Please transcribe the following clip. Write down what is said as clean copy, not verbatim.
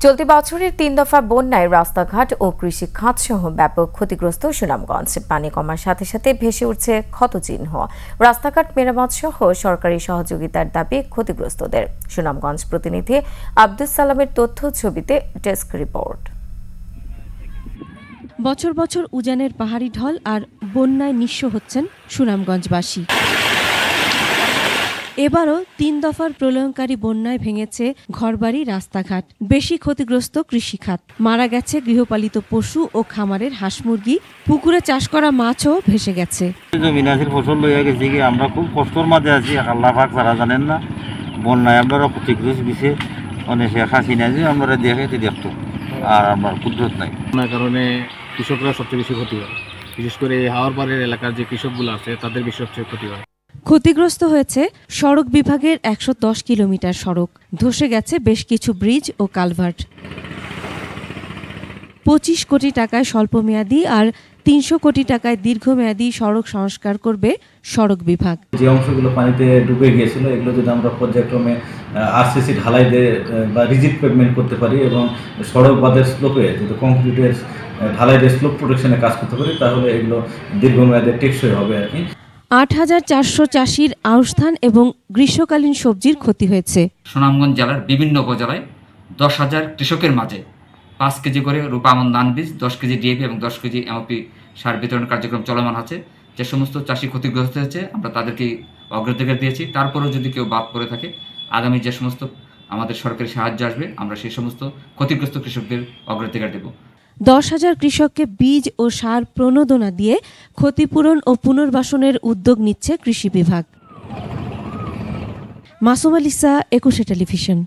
চলতি বছরের ৩ দফা বন্যায় রাস্তাঘাট ও কৃষি খাত সহ ব্যাপক ক্ষতিগ্রস্ত সুনামগঞ্জ। পানি কমার সাথে সাথে ভেসে উঠছে ক্ষতচিহ্ন। রাস্তাঘাট মেরামত সহ সরকারি সহযোগিতার দাবি ক্ষতিগ্রস্তদের। সুনামগঞ্জ প্রতিনিধি আব্দুস সালামের তথ্য ছবিতে ডেস্ক রিপোর্ট। বছর বছর উজানের পাহাড়ি ঢল আর বন্যায় নিঃস্ব হচ্ছেন সুনামগঞ্জবাসী। এবারও ৩ দফার প্রলয়ঙ্কারী বন্যায় ভেঙেছে ঘরবাড়ি, রাস্তাঘাট। বেশি ক্ষতিগ্রস্ত কৃষিখাত। মারা গেছে গৃহপালিত পশু ও খামারের হাঁস মুরগি। পুকুরে চাষ করা মাছও ভেসে গেছে। জমিনাশির ফসল লইয়া গেছি কি আমরা খুব কষ্টর মাঝে আছি। আল্লাহ পাক যারা জানেন না, বন্যায় আমরা ক্ষতিগ্রস্ত দিছে অনেক হাসিনা যে আমরা দেখে দেখতো আর আমার কুদরত নাই। বন্যার কারণে কৃষকরা সবচেয়ে বেশি ক্ষতি হয়। বিশেষ করে হাওড় পাড়ের এলাকার যে কৃষকগুলো আছে তাদের বেশি সবচেয়ে ক্ষতি হয়। ক্ষতিগ্রস্ত হয়েছে সড়ক বিভাগের ১১০ কিলোমিটার সড়ক। ধসে গেছে বেশ কিছু ব্রিজ ও কালভার্ট। ২৫ কোটি টাকায় স্বল্পমেয়াদী আর ৩০০ কোটি টাকায় দীর্ঘমেয়াদী সড়ক সংস্কার করবে সড়ক বিভাগ। যে অংশগুলো পানিতে ডুবে গিয়েছিল এগুলো যদি আমরা পর্যায়ক্রমে আরসিসি ঢালাই দিয়ে বা রিজিড পেভমেন্ট করতে পারি এবং সড়ক বাঁধের স্লোপে যদি কংক্রিটের ঢালাই দিয়ে স্লোপ প্রোটেকশনে কাজ করতে পারি তাহলে এগুলো দীর্ঘমেয়াদে টেকসই হবে আর কি। ৮,৪০০ চাষির আউশ ধান এবং গ্রীষ্মকালীন সবজির ক্ষতি হয়েছে। সুনামগঞ্জ জেলার বিভিন্ন উপজেলায় ১০,০০০ কৃষকের মাঝে ৫ কেজি করে রূপা আমন ধান বীজ, ১০ কেজি ডিএপি এবং ১০ কেজি এমওপি সার বিতরণ কার্যক্রম চলমান আছে। যে সমস্ত চাষি ক্ষতিগ্রস্ত হয়েছে আমরা তাদেরকে অগ্রাধিকার দিয়েছি। তারপরেও যদি কেউ বাদ পড়ে থাকে, আগামী যে সমস্ত আমাদের সরকারি সাহায্য আসবে আমরা সেই সমস্ত ক্ষতিগ্রস্ত কৃষকদের অগ্রাধিকার দেব। ১০,০০০ কৃষককে বীজ ও সার প্রণোদনা দিয়ে ক্ষতিপূরণ ও পুনর্বাসনের উদ্যোগ নিচ্ছে কৃষি বিভাগ। মাসুম আলিসা, ২১ টেলিভিশন।